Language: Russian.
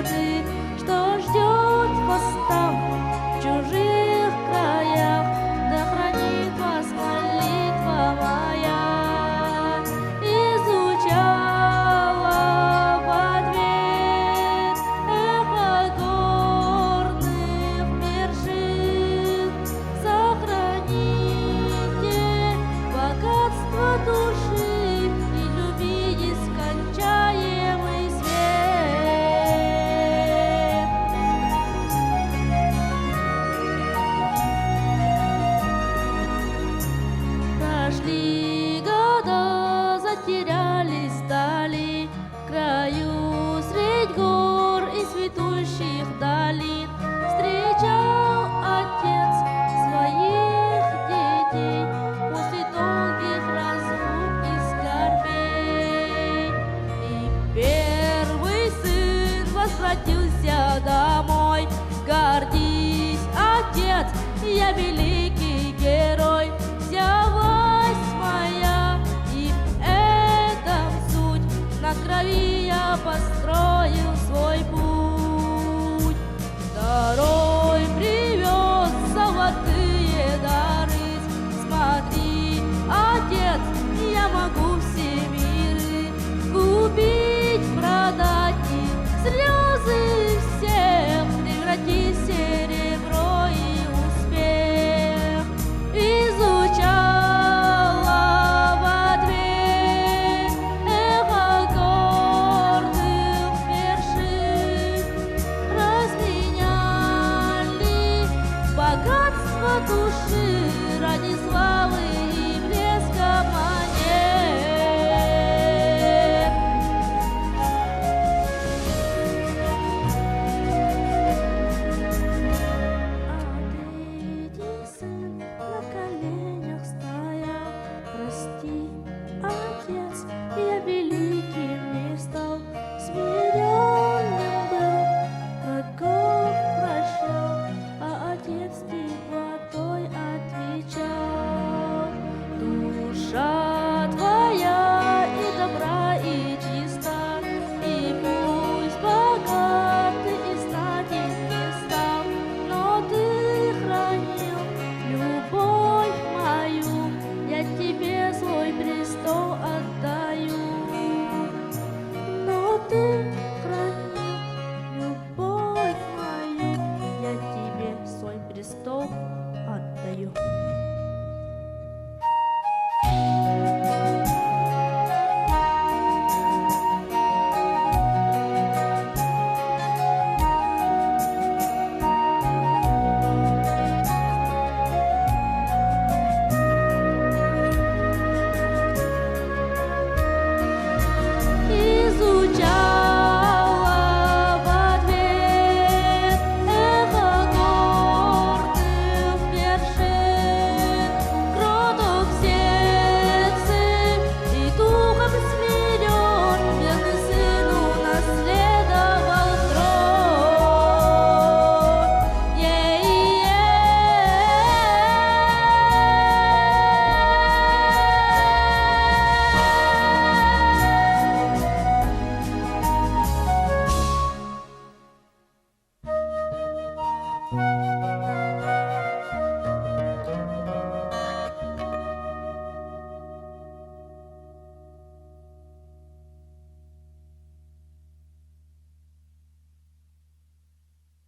надежды, что ждет вас там, в чужих краях, да хранит вас молитва моя. Изучала в ответ эхо горных вершин. Сохраните богатство души и люби нескончаемый свет. Прошли года, затерялись вдали, в краю средь гор и цветущих долин. Встречал отец своих детей после долгих разлук и скорбей. И первый сын возвратился домой. Гордись, отец, я великий герой. Вся власть моя, и в этом суть. На крови я построил свой путь. Второй привез золотые дары. Смотри, отец, я могу все миры купить, продать и слезы всех превратить в серебро и успех. Изучала в ответ эхо горных вершин. Разменяли богатство души ради